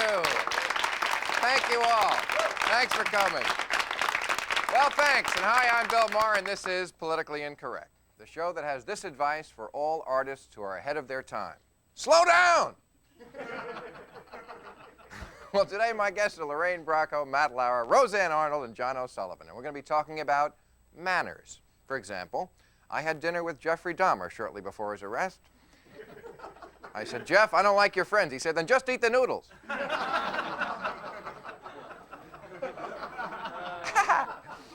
you. Thank you all. Thanks for coming. Well, thanks. And hi, I'm Bill Maher, and this is Politically Incorrect, the show that has this advice for all artists who are ahead of their time. Slow down! Well, today my guests are Lorraine Bracca, Matt Lauer, Roseanne Arnold, and John O'Sullivan, and we're going to be talking about manners. For example, I had dinner with Jeffrey Dahmer shortly before his arrest. I said, Jeff, I don't like your friends. He said, then just eat the noodles.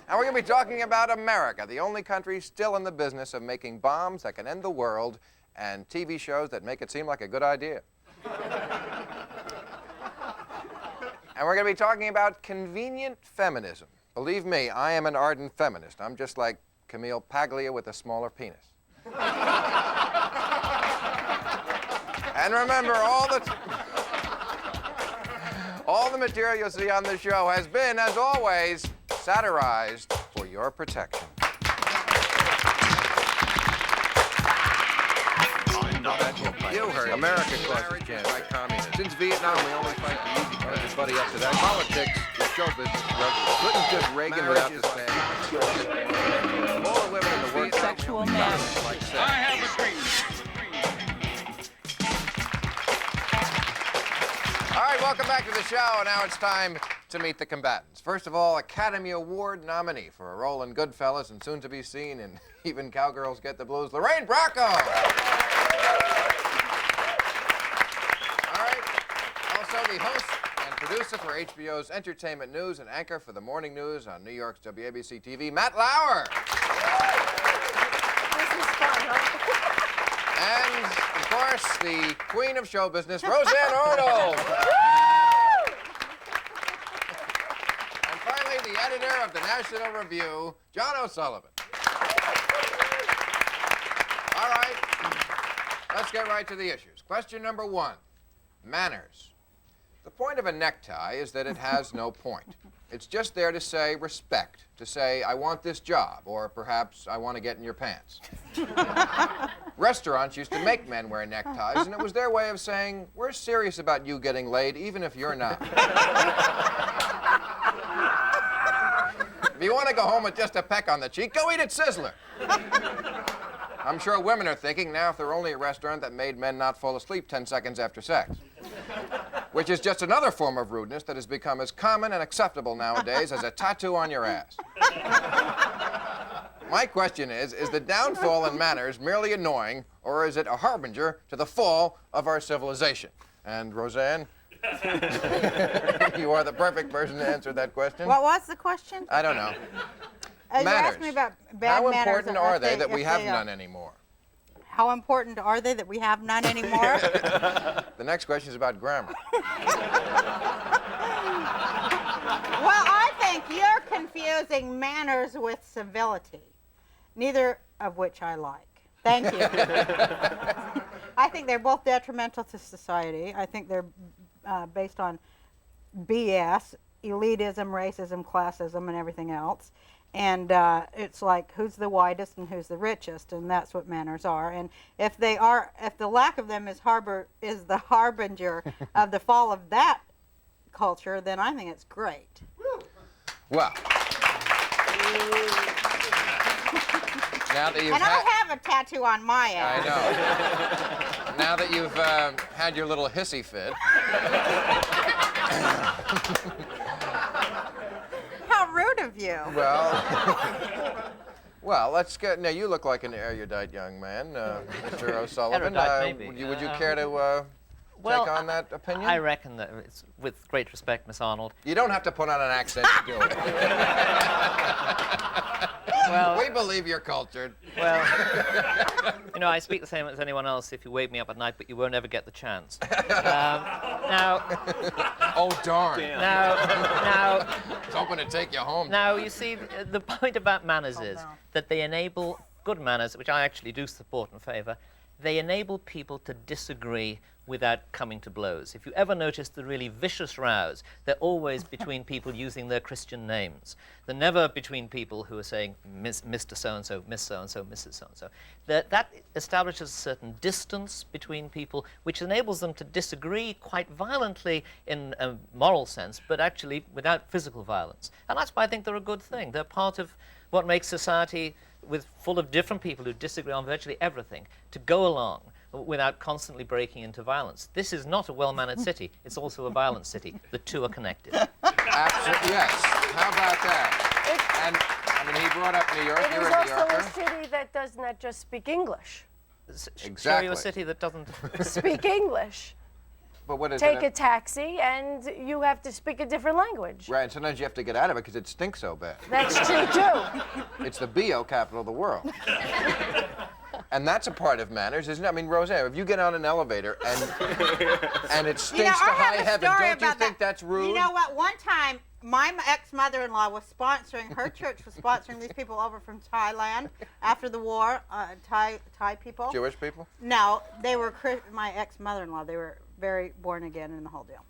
And we're going to be talking about America, the only country still in the business of making bombs that can end the world and TV shows that make it seem like a good idea. And we're going to be talking about convenient feminism. Believe me, I am an ardent feminist. I'm just like Camille Paglia with a smaller penis. And remember, all the material you'll see on the show has been, as always, satirized for your protection. You heard America causes cancer by communism. Since Vietnam, we only fight the easy part. Everybody up to that. Politics, the show business, Clinton's just Reagan without the stand. All the women in the work sexual marriage. Like sex. I have a dream. All right, welcome back to the show. Now it's time to meet the combatants. First of all, Academy Award nominee for a role in Goodfellas and soon to be seen in Even Cowgirls Get the Blues, Lorraine Bracca. All right, also the host and producer for HBO's Entertainment News and anchor for the morning news on New York's WABC TV, Matt Lauer. This is fun, huh? And, of course, the queen of show business, Roseanne Arnold. And finally, the editor of the National Review, John O'Sullivan. All right, let's get right to the issues. Question number one, manners. The point of a necktie is that it has no point. It's just there to say respect, to say, I want this job, or perhaps I want to get in your pants. Restaurants used to make men wear neckties, and it was their way of saying, we're serious about you getting laid, even if you're not. If you want to go home with just a peck on the cheek, go eat at Sizzler. I'm sure women are thinking now if there were only a restaurant that made men not fall asleep 10 seconds after sex. Which is just another form of rudeness that has become as common and acceptable nowadays as a tattoo on your ass. My question is the downfall in manners merely annoying, or is it a harbinger to the fall of our civilization? And Roseanne, you are the perfect person to answer that question. What was the question? I don't know. You asked me about bad How manners. important are they that we have none anymore? How important are they that we have none anymore? The next question is about grammar. Well, I think you're confusing manners with civility, neither of which I like. Thank you. I think they're both detrimental to society. I think they're based on BS, elitism, racism, classism, and everything else. And it's like who's the widest and who's the richest, and that's what manners are. And if the lack of them is the harbinger of the fall of that culture, then I think it's great. Well, now that you've and I have a tattoo on my ass. I know. Now that you've had your little hissy fit. How rude of you. Well, let's get. Now, you look like an erudite young man, Mr. O'Sullivan. Erudite, maybe. Would you care to take on that opinion? I reckon that it's with great respect, Miss Arnold. You don't have to put on an accent to do it. Well, we believe you're cultured. Well, you know, I speak the same as anyone else if you wake me up at night, but you won't ever get the chance. Now. Oh, darn. Now. I was hoping to take you home. Now, you see, the point about manners is that they enable good manners, which I actually do support and favour, they enable people to disagree without coming to blows. If you ever notice the really vicious rows, they're always between people using their Christian names. They're never between people who are saying Mr. So-and-so, Miss So-and-so, Mrs. So-and-so. That establishes a certain distance between people, which enables them to disagree quite violently in a moral sense, but actually without physical violence. And that's why I think they're a good thing. They're part of what makes society full of different people who disagree on virtually everything, to go along without constantly breaking into violence. This is not a well-mannered city. It's also a violent city. The two are connected. Absolutely, yes. How about that? And, I mean, he brought up New York. It You're is a New also Yorker. a city that does not just speak English. Show you Exactly. a city that doesn't... Speak English. But what is Take it? a taxi and you have to speak a different language. Right, and sometimes you have to get out of it because it stinks so bad. That's true too. It's the BO capital of the world. And that's a part of manners, isn't it? I mean, Roseanne, if you get on an elevator and it stinks to I high have a heaven, story don't you about think that. that's rude? You know what? One time, my ex-mother-in-law was sponsoring, her church was sponsoring these people over from Thailand after the war, Thai people. Jewish people? No, they were my ex-mother-in-law. They were very born again in the whole deal.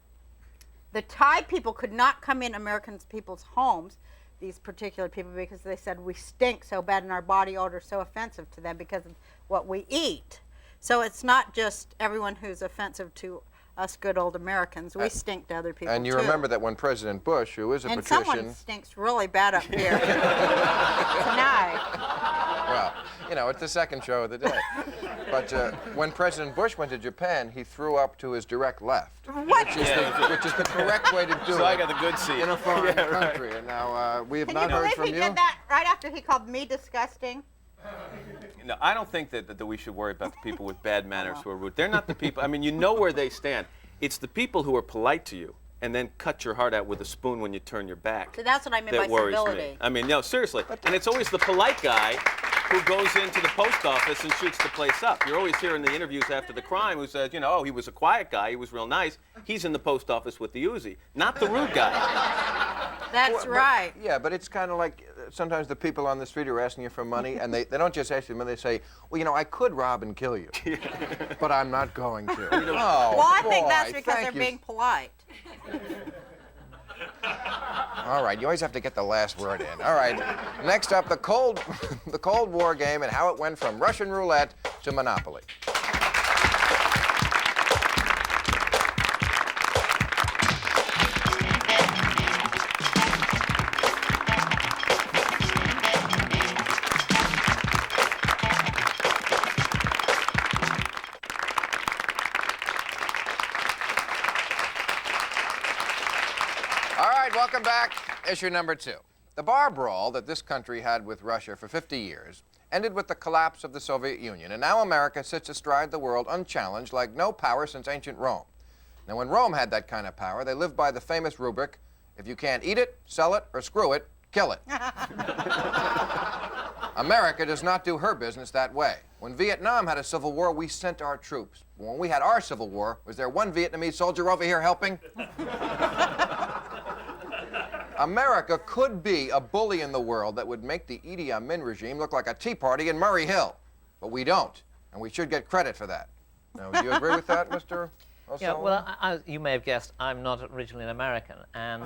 The Thai people could not come in American people's homes, these particular people, because they said we stink so bad and our body odor is so offensive to them because of what we eat. So it's not just everyone who's offensive to us good old Americans. We stink to other people And you too. remember that when President Bush, who is a And patrician... someone stinks really bad up here tonight. Well, you know, it's the second show of the day. But when President Bush went to Japan, he threw up to his direct left. What? Which is the correct way to do it. So I got the good seat. In a foreign country. And now we have Can not you heard believe from he you. did that right after he called me disgusting? No, I don't think that we should worry about the people with bad manners who are rude. They're not the people. I mean, you know where they stand. It's the people who are polite to you and then cut your heart out with a spoon when you turn your back. So that's what I mean that by worries civility. me. I mean, no, seriously. And it's always the polite guy who goes into the post office and shoots the place up. You're always hearing the interviews after the crime who says, you know, oh, he was a quiet guy, he was real nice. He's in the post office with the Uzi, not the rude guy. That's right. Yeah, but it's kind of like sometimes the people on the street are asking you for money, and they don't just ask you for money, they say, well, you know, I could rob and kill you, but I'm not going to. Oh, Well, I think that's boy, because thank they're you. being polite. All right, you always have to get the last word in. All right, next up, the Cold War game and how it went from Russian roulette to Monopoly. All right, welcome back. Issue number 2. The Bar Brawl that this country had with Russia for 50 years ended with the collapse of the Soviet Union, and now America sits astride the world unchallenged like no power since ancient Rome. Now, when Rome had that kind of power, they lived by the famous rubric, if you can't eat it, sell it, or screw it, kill it. America does not do her business that way. When Vietnam had a civil war, we sent our troops. When we had our civil war, was there one Vietnamese soldier over here helping? America could be a bully in the world that would make the Idi Amin regime look like a tea party in Murray Hill. But we don't, and we should get credit for that. Now, do you agree with that, Mr. O'Sullivan? Yeah, well, you may have guessed I'm not originally an American, and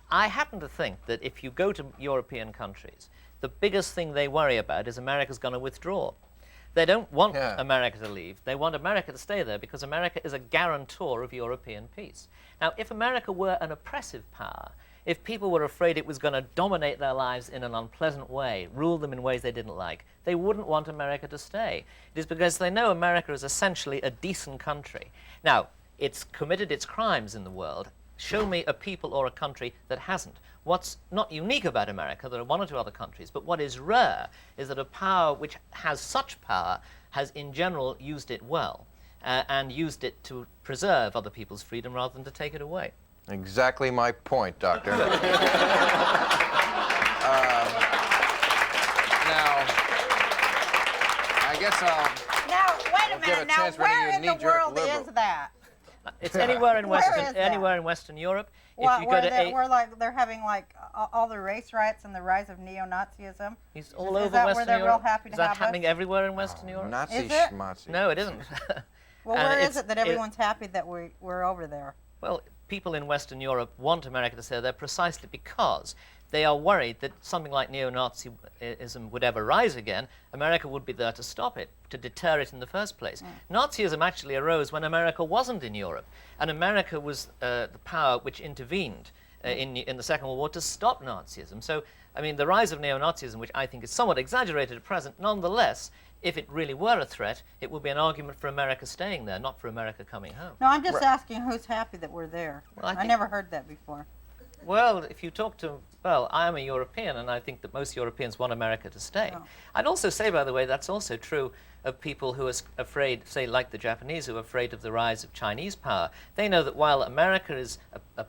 I happen to think that if you go to European countries, the biggest thing they worry about is America's going to withdraw. They don't want America to leave. They want America to stay there because America is a guarantor of European peace. Now, if America were an oppressive power, if people were afraid it was going to dominate their lives in an unpleasant way, rule them in ways they didn't like, they wouldn't want America to stay. It is because they know America is essentially a decent country. Now, it's committed its crimes in the world. Show me a people or a country that hasn't. What's not unique about America, there are one or two other countries, but what is rare is that a power which has such power has in general used it well and used it to preserve other people's freedom rather than to take it away. Exactly my point, Doctor. Now, I guess I'll... Now, wait a I'll give a minute. Now, chance for any of where you in the knee-jerk world liberal. is that? It's anywhere in Where Western is that? anywhere in Western Europe. What, If you go to where like they're having like all the race riots and the rise of neo-Nazism. It's all Is over that where Western they're Europe. real happy to Is that have happening us? everywhere in Western Europe? Nazi Is it? schmazi. No, it isn't. Well, And where is it's- it that everyone's happy that we're over there? Well, people in Western Europe want America to stay there precisely because they are worried that something like neo-Nazism would ever rise again. America would be there to stop it, to deter it in the first place. Nazism actually arose when America wasn't in Europe, and America was the power which intervened in the Second World War to stop Nazism. So, I mean, the rise of neo-Nazism, which I think is somewhat exaggerated at present, nonetheless, if it really were a threat, it would be an argument for America staying there, not for America coming home. No, I'm just asking who's happy that we're there. Well, I I think- never heard that before. Well, if you talk to, well, I am a European, and I think that most Europeans want America to stay. Oh. I'd also say, by the way, that's also true of people who are afraid, say, like the Japanese, who are afraid of the rise of Chinese power. They know that while America is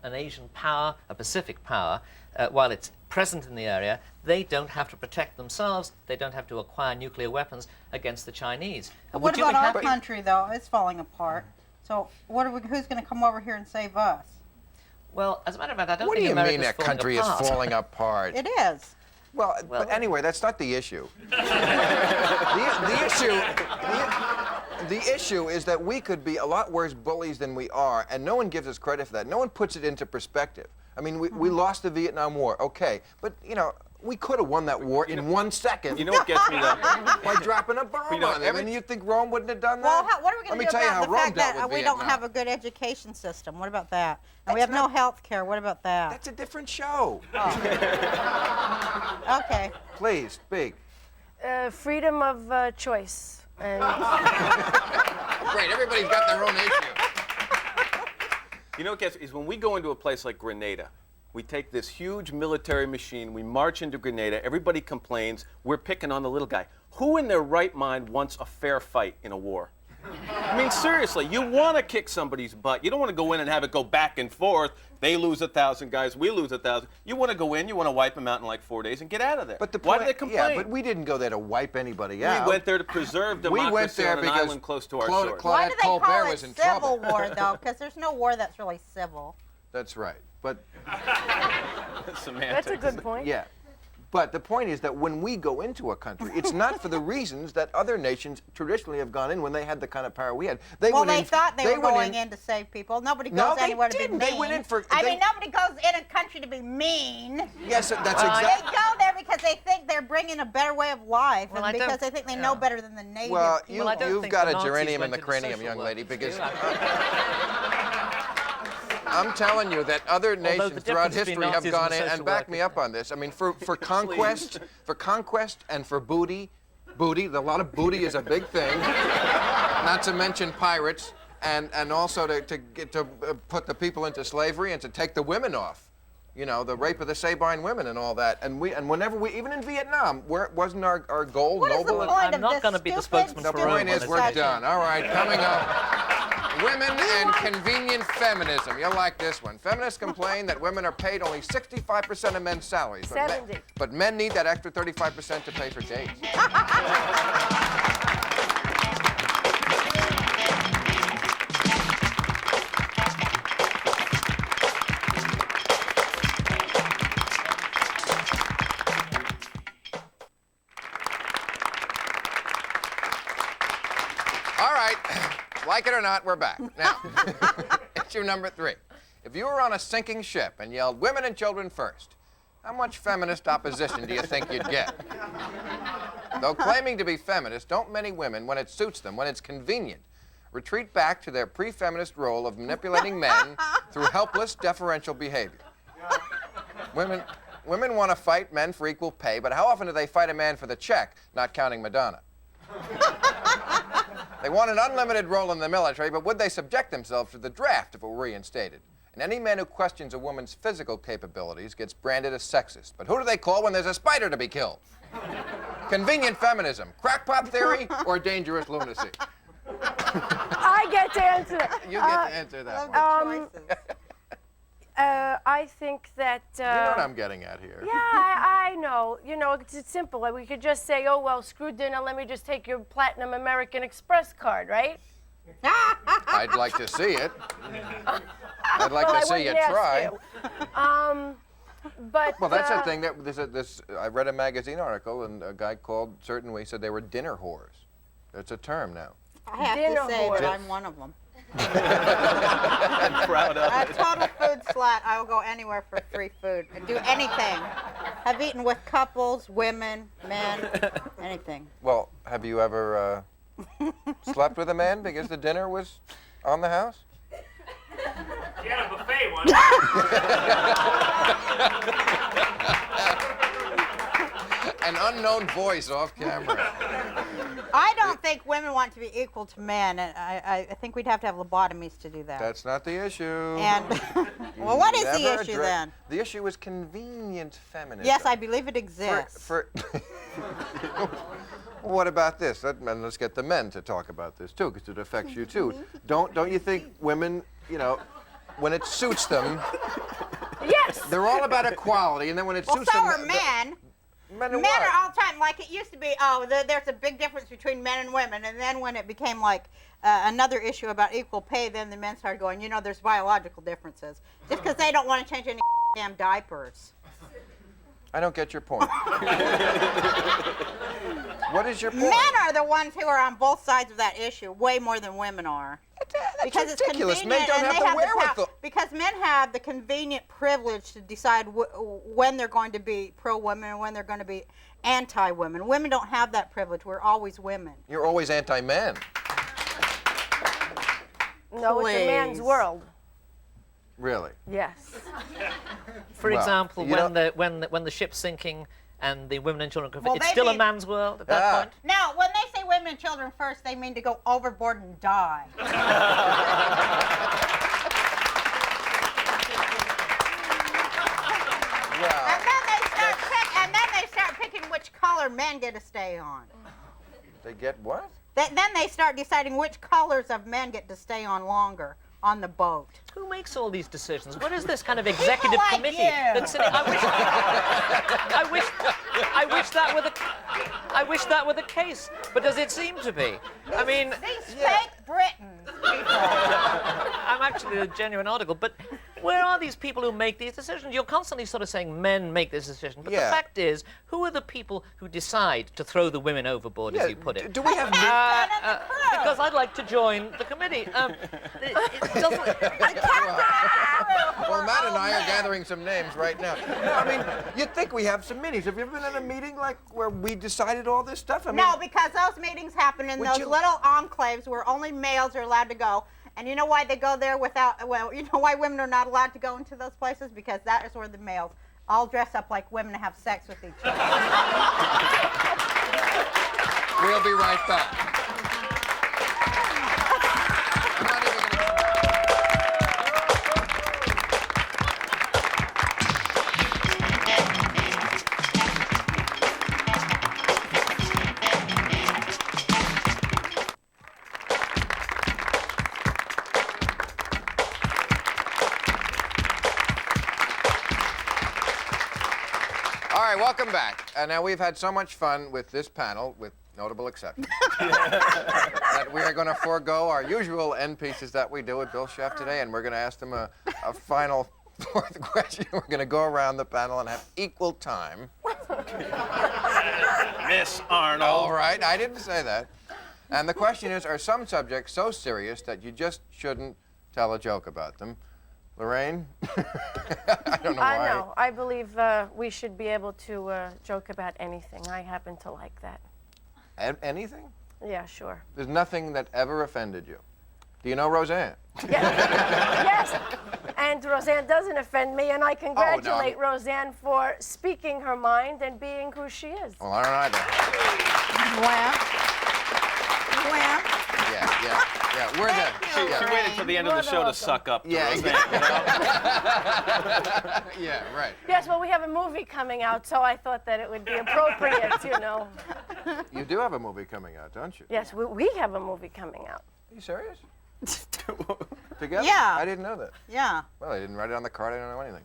an Asian power, a Pacific power, while it's present in the area, they don't have to protect themselves. They don't have to acquire nuclear weapons against the Chinese. But And what would you be about our happy- country, though? It's falling apart. So who's going to come over here and save us? Well, as a matter of fact, I don't What do think you America's mean a falling country apart. is falling apart? It is. Well, Well- but anyway, that's not the issue. The issue is that we could be a lot worse bullies than we are, and no one gives us credit for that. No one puts it into perspective. I mean, we lost the Vietnam War, okay, but you know, we could have won that war in 1 second. You know what gets me though? by dropping a bomb You know, on them. every- And you think Rome wouldn't have done Well, that? what are we going Let me to do tell you about how the Rome fact dealt that with we don't Vietnam. have a good education system? What about that? And we That's have no not- health care. What about that? That's a different show. Okay. Please, speak. Freedom of choice. And Great, everybody's got their own issue. You know what gets is when we go into a place like Grenada, we take this huge military machine, we march into Grenada, everybody complains, we're picking on the little guy. Who in their right mind wants a fair fight in a war? I mean, seriously, you want to kick somebody's butt. You don't want to go in and have it go back and forth. They lose 1,000 guys, we lose 1,000. You want to go in, you want to wipe them out in like 4 days and get out of there. But the Why point, do they complain? Yeah, but we didn't go there to wipe anybody out. We went there to preserve democracy We went there on an because island close to our Claude- shores. Why do they Colbert call was it in civil trouble. war, though? Because there's no war that's really civil. That's right. But Semantics. that's a good point. yeah. But the point is that when we go into a country, it's not for the reasons that other nations traditionally have gone in when they had the kind of power we had. They Well, went they in, thought they were went going in to save people. Nobody No, goes they anywhere to be didn't. mean. They went in for- I they- mean, nobody goes in a country to be mean. Yes, that's They exactly. go there because they think they're bringing a better way of life, Well, and I don't- because they think they know yeah. better than the native Well, people. I don't you've think got the a Nazis geranium in went the into cranium, social young work. lady, because Yeah. I'm telling you that other the nations throughout difference between history have Nazis gone and in, social and back work me is- up on this. I mean, for conquest, and for booty, a lot of booty is a big thing. Not to mention pirates, and also to put the people into slavery and to take the women off. You know, the rape of the Sabine women and all that. And whenever we, even in Vietnam, wasn't our goal What is the noble? point I'm of not this gonna be the stupid, spokesman The for stupid point is, we're discussion? done. All right, coming up. Women and convenient feminism. You'll like this one. Feminists complain that women are paid only 65% of men's salaries. But 70. but men need that extra 35% to pay for dates. All right, like it or not, we're back. Now, issue number 3. If you were on a sinking ship and yelled, "Women and children first," how much feminist opposition do you think you'd get? Though claiming to be feminist, don't many women, when it suits them, when it's convenient, retreat back to their pre-feminist role of manipulating men through helpless, deferential behavior? Women want to fight men for equal pay, but how often do they fight a man for the check, not counting Madonna? They want an unlimited role in the military, but would they subject themselves to the draft if it were reinstated? And any man who questions a woman's physical capabilities gets branded as sexist. But who do they call when there's a spider to be killed? Convenient feminism, crackpot theory, or dangerous lunacy? I get to answer that. You get to answer that Love one. the choices. I think that. You know what I'm getting at here. Yeah, I know. You know, it's simple. Like, we could just say, oh, well, screw dinner. Let me just take your Platinum American Express card, right? I'd like to see it. I'd like Well, to see you wouldn't ask try. you. But Well, that's the thing. That I read a magazine article, and a guy called certain. He said they were dinner whores. It's a term now. I have Dinner to say whore. that I'm one of them. I'm proud of A it. total food slut. I will go anywhere for free food and do anything. I've eaten with couples, women, men, anything. Well, have you ever slept with a man because the dinner was on the house? She had a buffet once. An unknown voice off camera. I don't think women want to be equal to men, and I think we'd have to have lobotomies to do that. That's not the issue. And well, what is the Never issue addre- then? The issue is convenient feminism. Yes, I believe it exists. What about this? Let's get the men to talk about this too, because it affects you too. Don't you think women, when it suits them, yes. they're all about equality, and then when it Well, suits so them, are men. Men are Men what? are all the time, like it used to be, there's a big difference between men and women. And then when it became like another issue about equal pay, then the men started going, there's biological differences. Just because they don't want to change any damn diapers. I don't get your point. What is your point? Men are the ones who are on both sides of that issue, way more than women are. That's Because it's ridiculous. convenient, Men don't and have they the wherewithal. because men have the convenient privilege to decide when they're going to be pro-women and when they're going to be anti-women. Women don't have that privilege. We're always women. You're always anti-men. No, it's a man's Please. world. Really? Yes. For Well, example, you when the ship's sinking and the women and children Well, it's they still a mean- man's world at that Ah. point. Now, when they say women and children first, they mean to go overboard and die. Well, And then they start picking which color men get to stay on. they get what? Then they start deciding which colors of men get to stay on longer on the boat. Who makes all these decisions? What is this kind of executive like committee you. that's sitting? I wish that were the case. But does it seem to be? I mean, These fake Britons. I'm actually a genuine article, but where are these people who make these decisions? You're constantly sort of saying men make this decision, but Yeah. the fact is, who are the people who decide to throw the women overboard, as you put it? Do we have Because I'd like to join the committee. It doesn't. Well, Matt and I are gathering some names right now. No, I mean, you'd think we have some meetings. Have you ever been in a meeting like where we decided all this stuff? I mean, No, because those meetings happen in Would those you- little enclaves where only males are allowed to go. And you know why they go there without, well, you know why women are not allowed to go into those places? Because that is where the males all dress up like women and have sex with each other. we'll be right back. I'm not even gonna- All right, welcome back. Now, we've had so much fun with this panel, with notable exceptions, that we are going to forego our usual end pieces that we do with Bill Sheff today, and we're going to ask them a final fourth question. We're going to go around the panel and have equal time. Miss Arnold. All right, I didn't say that. And the question is, are some subjects so serious that you just shouldn't tell a joke about them? Lorraine? I don't know why. I know. I believe we should be able to joke about anything. I happen to like that. Anything? Yeah, sure. There's nothing that ever offended you. Do you know Roseanne? Yes. And Roseanne doesn't offend me, and I congratulate no. Roseanne for speaking her mind and being who she is. Well, I don't either. Well, Yeah. We're the. She waited till the end of the show to suck up to Yeah, Roseanne. Yeah, right. Yes, well, we have a movie coming out, so I thought that it would be appropriate, you know. You do have a movie coming out, don't you? Yes, we have a movie coming out. Are you serious? Together? Yeah. I didn't know that. yeah. Well, I didn't write it on the card. I don't know anything.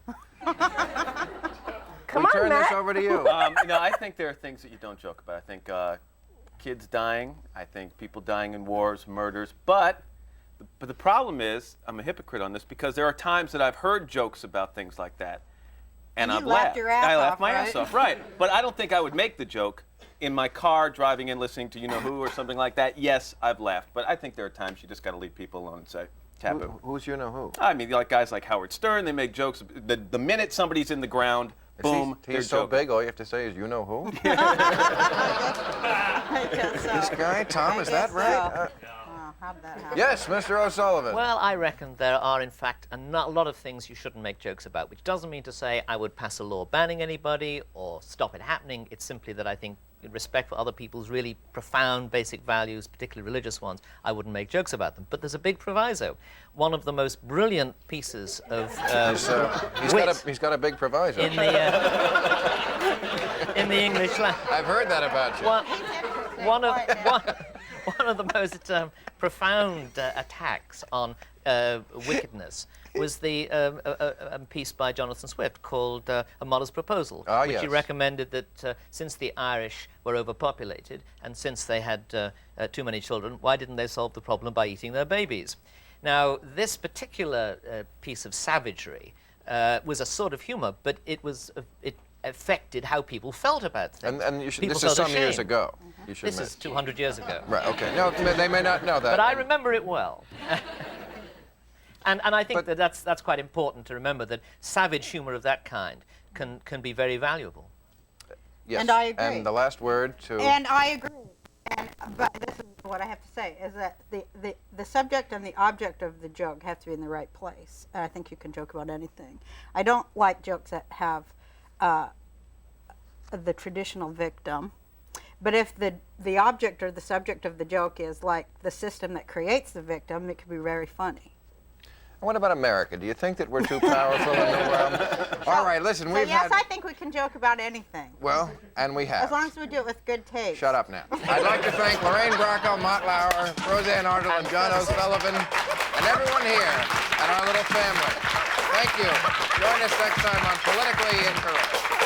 Come we on, turn Matt. this over to you. I think there are things that you don't joke about. I think kids dying. I think people dying in wars, murders. But But the problem is, I'm a hypocrite on this because there are times that I've heard jokes about things like that, and You I've laughed laughed. your ass I laughed off, my right? ass off, right? But I don't think I would make the joke in my car driving in, listening to You Know Who or something like that. Yes, I've laughed, but I think there are times you just got to leave people alone and say, taboo. Who's you know who? I mean, like guys like Howard Stern, they make jokes. The minute somebody's in the ground, boom, they're He's so joking. big, all you have to say is you know who? I guess so. This guy, Tom, is that guess right? so. Oh, how'd that happen? Yes, Mr. O'Sullivan. Well, I reckon there are, in fact, a lot of things you shouldn't make jokes about, which doesn't mean to say I would pass a law banning anybody or stop it happening. It's simply that I think, in respect for other people's really profound basic values, particularly religious ones, I wouldn't make jokes about them. But there's a big proviso. One of the most brilliant pieces of He's got a big proviso. in the English language. I've heard that about you. One of the most profound attacks on wickedness was the piece by Jonathan Swift called A Modest Proposal, which yes. he recommended that since the Irish were overpopulated and since they had too many children, why didn't they solve the problem by eating their babies? Now, this particular piece of savagery was a sort of humor, but it affected how people felt about things. And you should, People this is felt some years ashamed. ago. You should This admit. is 200 years ago. Right, okay. No, they may not know that. But I remember it well. and I think that's quite important to remember, that savage humor of that kind can be very valuable. Yes. And I agree. And the last word to... And I agree. But this is what I have to say, is that the subject and the object of the joke have to be in the right place. And I think you can joke about anything. I don't like jokes that have the traditional victim. But if the object or the subject of the joke is like the system that creates the victim, it could be very funny. And what about America? Do you think that we're too powerful in the world? All right, listen, So we've yes, had... I think we can joke about anything. Well, and we have. As long as we do it with good taste. Shut up now. I'd like to thank Lorraine Bracca, Mott Lauer, Roseanne Arnold, and John O'Sullivan, and everyone here and our little family. Thank you. Join us next time on Politically Incorrect.